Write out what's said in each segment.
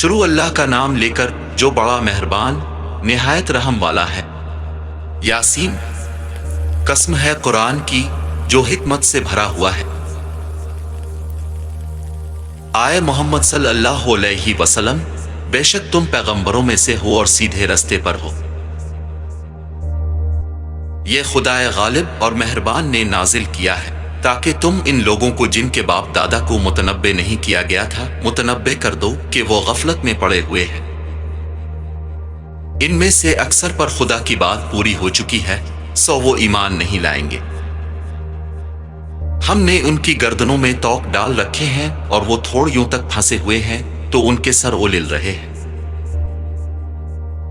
شروع اللہ کا نام لے کر جو بڑا مہربان نہایت رحم والا ہے۔ یاسین، قسم ہے قرآن کی جو حکمت سے بھرا ہوا ہے۔ آئے محمد صلی اللہ علیہ وسلم، بے شک تم پیغمبروں میں سے ہو اور سیدھے رستے پر ہو۔ یہ خدائے غالب اور مہربان نے نازل کیا ہے تاکہ تم ان لوگوں کو جن کے باپ دادا کو متنبع نہیں کیا گیا تھا متنبع کر دو کہ وہ غفلت میں پڑے ہوئے ہیں۔ ان میں سے اکثر پر خدا کی بات پوری ہو چکی ہے، سو وہ ایمان نہیں لائیں گے۔ ہم نے ان کی گردنوں میں توق ڈال رکھے ہیں اور وہ تھوڑیوں تک پھنسے ہوئے ہیں تو ان کے سر اولل رہے ہیں،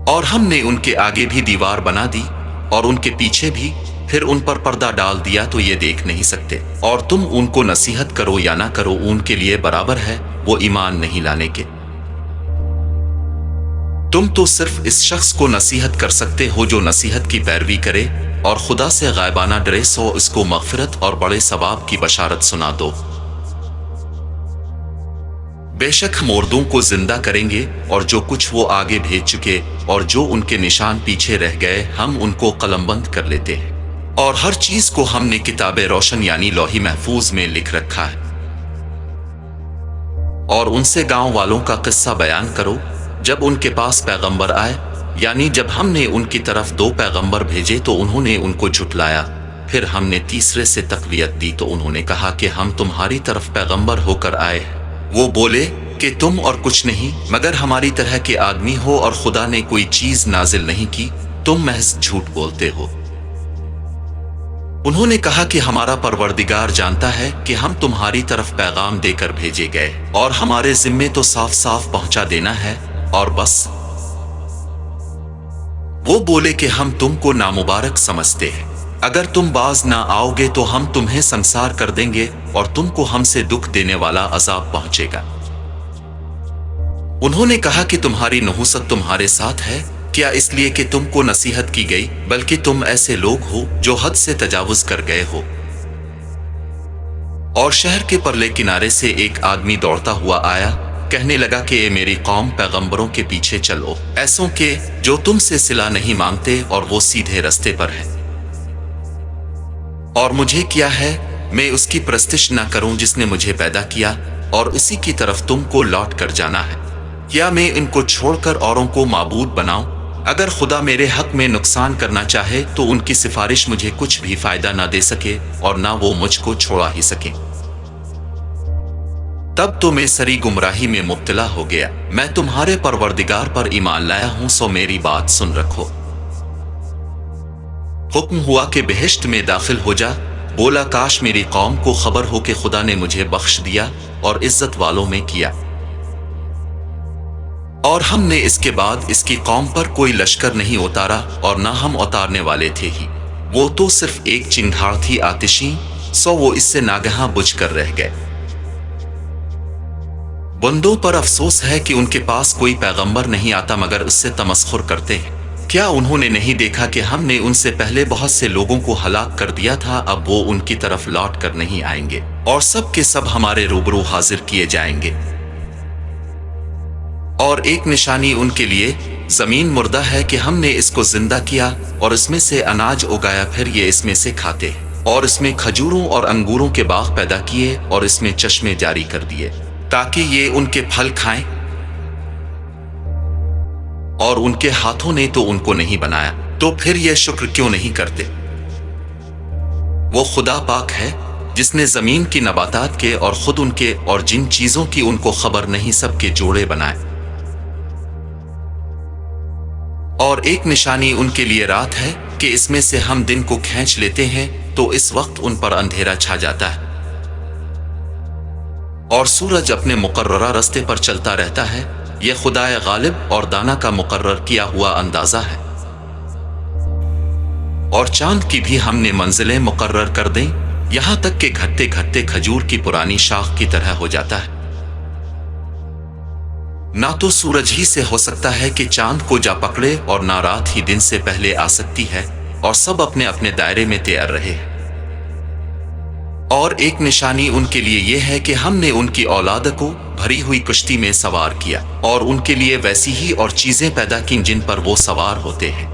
اور ہم نے ان کے آگے بھی دیوار بنا دی اور ان کے پیچھے بھی، پھر ان پر پردہ ڈال دیا تو یہ دیکھ نہیں سکتے، اور تم ان کو نصیحت کرو یا نہ کرو ان کے لیے برابر ہے، وہ ایمان نہیں لانے کے۔ تم تو صرف اس شخص کو نصیحت کر سکتے ہو جو نصیحت کی پیروی کرے اور خدا سے غائبانہ ڈرے، سو اس کو مغفرت اور بڑے ثواب کی بشارت سنا دو۔ بے شک ہم مردوں کو زندہ کریں گے اور جو کچھ وہ آگے بھیج چکے اور جو ان کے نشان پیچھے رہ گئے ہم ان کو قلم بند کر لیتے ہیں، اور ہر چیز کو ہم نے کتاب روشن یعنی لوح محفوظ میں لکھ رکھا ہے۔ اور ان سے گاؤں والوں کا قصہ بیان کرو جب ان کے پاس پیغمبر آئے، یعنی جب ہم نے ان کی طرف 2 پیغمبر بھیجے تو انہوں نے ان کو جھٹلایا، پھر ہم نے تیسرے سے تقویت دی تو انہوں نے کہا کہ ہم تمہاری طرف پیغمبر ہو کر آئے ہیں۔ وہ بولے کہ تم اور کچھ نہیں مگر ہماری طرح کے آدمی ہو اور خدا نے کوئی چیز نازل نہیں کی، تم محض جھوٹ بولتے ہو۔ انہوں نے کہا کہ ہمارا پروردگار جانتا ہے کہ ہم تمہاری طرف پیغام دے کر بھیجے گئے اور ہمارے ذمے تو صاف صاف پہنچا دینا ہے اور بس۔ وہ بولے کہ ہم تم کو نامبارک سمجھتے ہیں، اگر تم باز نہ آؤ گے تو ہم تمہیں سنسار کر دیں گے اور تم کو ہم سے دکھ دینے والا عذاب پہنچے گا۔ انہوں نے کہا کہ تمہاری نحوست تمہارے ساتھ ہے کیا اس لیے کہ تم کو نصیحت کی گئی، بلکہ تم ایسے لوگ ہو جو حد سے تجاوز کر گئے ہو۔ اور شہر کے پرلے کنارے سے ایک آدمی دوڑتا ہوا آیا، کہنے لگا کہ اے میری قوم، پیغمبروں کے پیچھے چلو، ایسوں کے جو تم سے صلہ نہیں مانگتے اور وہ سیدھے رستے پر ہیں۔ اور مجھے کیا ہے، میں اس کی پرستش نہ کروں جس نے مجھے پیدا کیا، اور اسی کی طرف تم کو لوٹ کر جانا ہے، یا میں ان کو چھوڑ کر اوروں کو معبود بناؤں؟ اگر خدا میرے حق میں نقصان کرنا چاہے تو ان کی سفارش مجھے کچھ بھی فائدہ نہ دے سکے اور نہ وہ مجھ کو چھوڑا ہی سکیں۔ تب تو میں سری گمراہی میں مبتلا ہو گیا۔ میں تمہارے پروردگار پر ایمان لایا ہوں، سو میری بات سن رکھو۔ حکم ہوا کہ بہشت میں داخل ہو جا۔ بولا کاش میری قوم کو خبر ہو کہ خدا نے مجھے بخش دیا اور عزت والوں میں کیا، اور ہم نے اس کے بعد اس کی قوم پر کوئی لشکر نہیں اتارا اور نہ ہم اتارنے والے تھے ہی۔ وہ تو صرف ایک چنگھاڑ تھی آتشی، سو وہ اس سے ناگہاں بجھ کر رہ گئے۔ بندوں پر افسوس ہے کہ ان کے پاس کوئی پیغمبر نہیں آتا مگر اس سے تمسخر کرتے ہیں۔ کیا انہوں نے نہیں دیکھا کہ ہم نے ان سے پہلے بہت سے لوگوں کو ہلاک کر دیا تھا، اب وہ ان کی طرف لوٹ کر نہیں آئیں گے اور سب کے سب ہمارے روبرو حاضر کیے جائیں گے۔ اور ایک نشانی ان کے لیے، زمین مردہ ہے کہ ہم نے اس کو زندہ کیا اور اس میں سے اناج اگایا، پھر یہ اس میں سے کھاتے، اور اس میں کھجوروں اور انگوروں کے باغ پیدا کیے اور اس میں چشمے جاری کر دیے تاکہ یہ ان کے پھل کھائیں، اور ان کے ہاتھوں نے تو ان کو نہیں بنایا، تو پھر یہ شکر کیوں نہیں کرتے؟ وہ خدا پاک ہے جس نے زمین کی نباتات کے اور خود ان کے اور جن چیزوں کی ان کو خبر نہیں سب کے جوڑے بنائے۔ اور ایک نشانی ان کے لیے رات ہے کہ اس میں سے ہم دن کو کھینچ لیتے ہیں تو اس وقت ان پر اندھیرا چھا جاتا ہے، اور سورج اپنے مقررہ راستے پر چلتا رہتا ہے۔ یہ خدائے غالب اور دانا کا مقرر کیا ہوا اندازہ ہے۔ اور چاند کی بھی ہم نے منزلیں مقرر کر دیں، یہاں تک کہ گھٹتے گھٹتے کھجور کی پرانی شاخ کی طرح ہو جاتا ہے۔ نہ تو سورج ہی سے ہو سکتا ہے کہ چاند کو جا پکڑے اور نہ رات ہی دن سے پہلے آ سکتی ہے، اور سب اپنے اپنے دائرے میں تیار رہے۔ اور ایک نشانی ان کے لیے یہ ہے کہ ہم نے ان کی اولاد کو بھری ہوئی کشتی میں سوار کیا اور ان کے لیے ویسی ہی اور چیزیں پیدا کی جن پر وہ سوار ہوتے ہیں،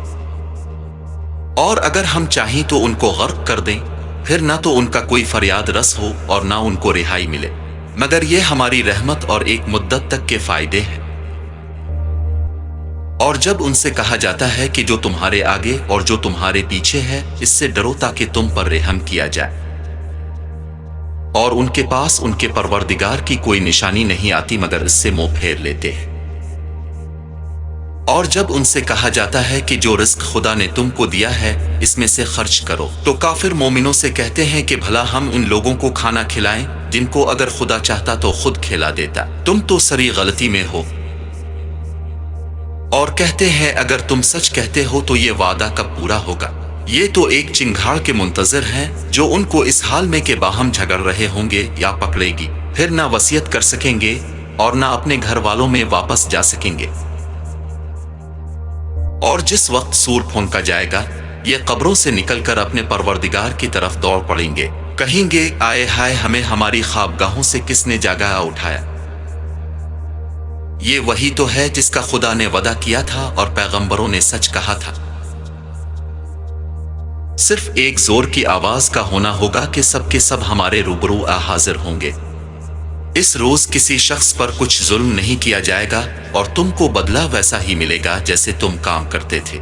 اور اگر ہم چاہیں تو ان کو غرق کر دیں، پھر نہ تو ان کا کوئی فریاد رس ہو اور نہ ان کو رہائی ملے، مگر یہ ہماری رحمت اور ایک مدت تک کے فائدے ہیں۔ اور جب ان سے کہا جاتا ہے کہ جو تمہارے آگے اور جو تمہارے پیچھے ہے اس سے ڈرو تاکہ تم پر رحم کیا جائے، اور ان کے پاس ان کے پروردگار کی کوئی نشانی نہیں آتی مگر اس سے منہ پھیر لیتے ہیں۔ اور جب ان سے کہا جاتا ہے کہ جو رزق خدا نے تم کو دیا ہے اس میں سے خرچ کرو، تو کافر مومنوں سے کہتے ہیں کہ بھلا ہم ان لوگوں کو کھانا کھلائیں جن کو اگر خدا چاہتا تو خود کھلا دیتا، تم تو سری غلطی میں ہو۔ اور کہتے ہیں اگر تم سچ کہتے ہو تو یہ وعدہ کب پورا ہوگا؟ یہ تو ایک چنگھاڑ کے منتظر ہیں جو ان کو اس حال میں کہ باہم جھگڑ رہے ہوں گے یا پکڑے گی، پھر نہ وصیت کر سکیں گے اور نہ اپنے گھر والوں میں واپس جا سکیں گے۔ اور جس وقت سور پھونکا جائے گا یہ قبروں سے نکل کر اپنے پروردگار کی طرف دوڑ پڑیں گے، کہیں گے آئے ہائے ہمیں ہماری خوابگاہوں سے کس نے جاگا اٹھایا۔ یہ وہی تو ہے جس کا خدا نے وعدہ کیا تھا اور پیغمبروں نے سچ کہا تھا۔ صرف ایک زور کی آواز کا ہونا ہوگا کہ سب کے سب ہمارے روبرو حاضر ہوں گے۔ اس روز کسی شخص پر کچھ ظلم نہیں کیا جائے گا اور تم کو بدلہ ویسا ہی ملے گا جیسے تم کام کرتے تھے۔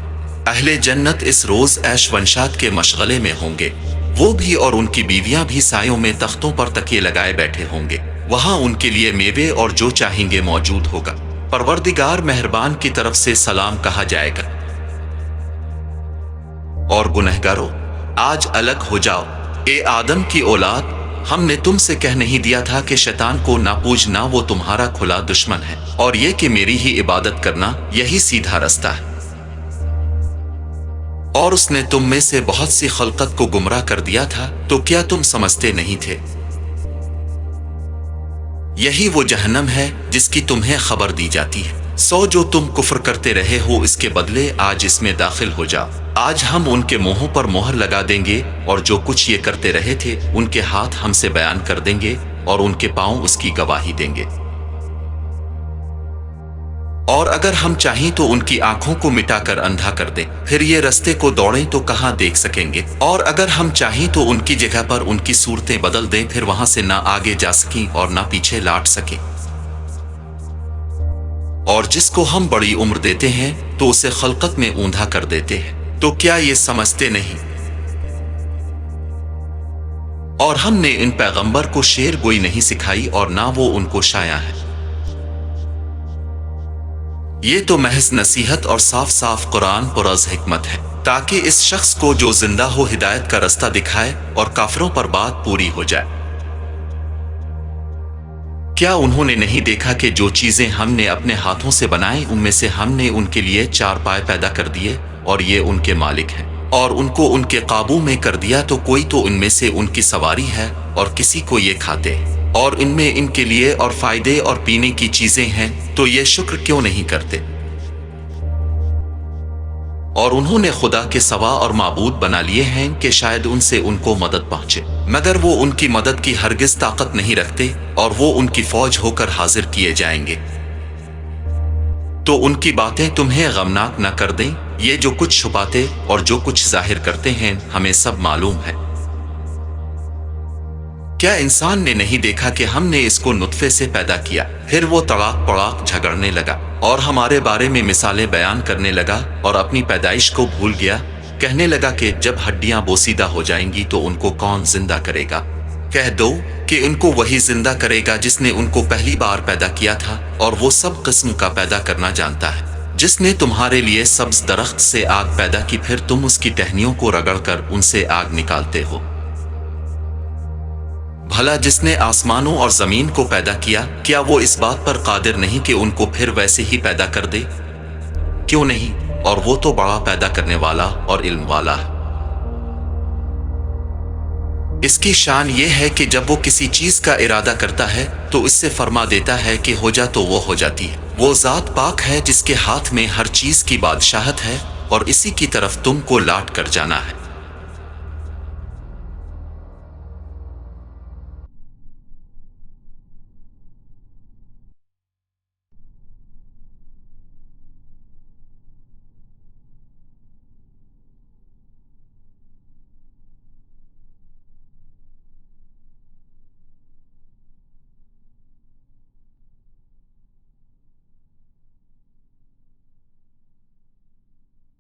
اہل جنت اس روز عیش ونشات کے مشغلے میں ہوں گے، وہ بھی اور ان کی بیویاں بھی سایوں میں تختوں پر تکیے لگائے بیٹھے ہوں گے، وہاں ان کے لیے میوے اور جو چاہیں گے موجود ہوگا۔ پروردگار مہربان کی طرف سے سلام کہا جائے گا۔ اور گنہگارو آج الگ ہو جاؤ، اے آدم کی اولاد، ہم نے تم سے کہہ نہیں دیا تھا کہ شیطان کو نہ پوجنا، وہ تمہارا کھلا دشمن ہے، اور یہ کہ میری ہی عبادت کرنا یہی سیدھا رستہ ہے۔ اور اس نے تم میں سے بہت سی خلقت کو گمراہ کر دیا تھا، تو کیا تم سمجھتے نہیں تھے؟ یہی وہ جہنم ہے جس کی تمہیں خبر دی جاتی ہے، سو جو تم کفر کرتے رہے ہو اس کے بدلے آج اس میں داخل ہو جاؤ۔ آج ہم ان کے منہوں پر مہر لگا دیں گے اور جو کچھ یہ کرتے رہے تھے ان کے ہاتھ ہم سے بیان کر دیں گے اور ان کے پاؤں اس کی گواہی دیں گے۔ اور اگر ہم چاہیں تو ان کی آنکھوں کو مٹا کر اندھا کر دیں، پھر یہ رستے کو دوڑیں تو کہاں دیکھ سکیں گے، اور اگر ہم چاہیں تو ان کی جگہ پر ان کی صورتیں بدل دیں، پھر وہاں سے نہ آگے جا سکیں اور نہ پیچھے لاٹ سکیں۔ اور جس کو ہم بڑی عمر دیتے ہیں تو اسے خلقت میں اوندھا کر دیتے ہیں، تو کیا یہ سمجھتے نہیں؟ اور ہم نے ان پیغمبر کو شعر گوئی نہیں سکھائی اور نہ وہ ان کو شایع ہے۔ یہ تو محض نصیحت اور صاف صاف قرآن پر از حکمت ہے، تاکہ اس شخص کو جو زندہ ہو ہدایت کا رستہ دکھائے اور کافروں پر بات پوری ہو جائے۔ کیا انہوں نے نہیں دیکھا کہ جو چیزیں ہم نے اپنے ہاتھوں سے بنائیں ان میں سے ہم نے ان کے لیے چار پائے پیدا کر دیے اور یہ ان کے مالک ہیں، اور ان کو ان کے قابو میں کر دیا، تو کوئی تو ان میں سے ان کی سواری ہے اور کسی کو یہ کھاتے ہیں، اور ان میں ان کے لیے اور فائدے اور پینے کی چیزیں ہیں، تو یہ شکر کیوں نہیں کرتے؟ اور انہوں نے خدا کے سوا اور معبود بنا لیے ہیں کہ شاید ان سے ان کو مدد پہنچے، مگر وہ ان کی مدد کی ہرگز طاقت نہیں رکھتے، اور وہ ان کی فوج ہو کر حاضر کیے جائیں گے۔ تو ان کی باتیں تمہیں غمناک نہ کر دیں، یہ جو کچھ چھپاتے اور جو کچھ ظاہر کرتے ہیں ہمیں سب معلوم ہے۔ کیا انسان نے نہیں دیکھا کہ ہم نے اس کو نطفے سے پیدا کیا، پھر وہ تڑاک پڑاک جھگڑنے لگا اور ہمارے بارے میں مثالیں بیان کرنے لگا اور اپنی پیدائش کو بھول گیا، کہنے لگا کہ جب ہڈیاں بوسیدہ ہو جائیں گی تو ان کو کون زندہ کرے گا؟ کہہ دو کہ ان کو وہی زندہ کرے گا جس نے ان کو پہلی بار پیدا کیا تھا، اور وہ سب قسم کا پیدا کرنا جانتا ہے، جس نے تمہارے لیے سبز درخت سے آگ پیدا کی، پھر تم اس کی ٹہنیوں کو رگڑ کر ان سے آگ نکالتے ہو۔ بھلا جس نے آسمانوں اور زمین کو پیدا کیا، کیا وہ اس بات پر قادر نہیں کہ ان کو پھر ویسے ہی پیدا کر دے؟ کیوں نہیں؟ اور وہ تو بڑا پیدا کرنے والا اور علم والا ہے۔ اس کی شان یہ ہے کہ جب وہ کسی چیز کا ارادہ کرتا ہے تو اس سے فرما دیتا ہے کہ ہو جا، تو وہ ہو جاتی ہے۔ وہ ذات پاک ہے جس کے ہاتھ میں ہر چیز کی بادشاہت ہے، اور اسی کی طرف تم کو لاٹ کر جانا ہے۔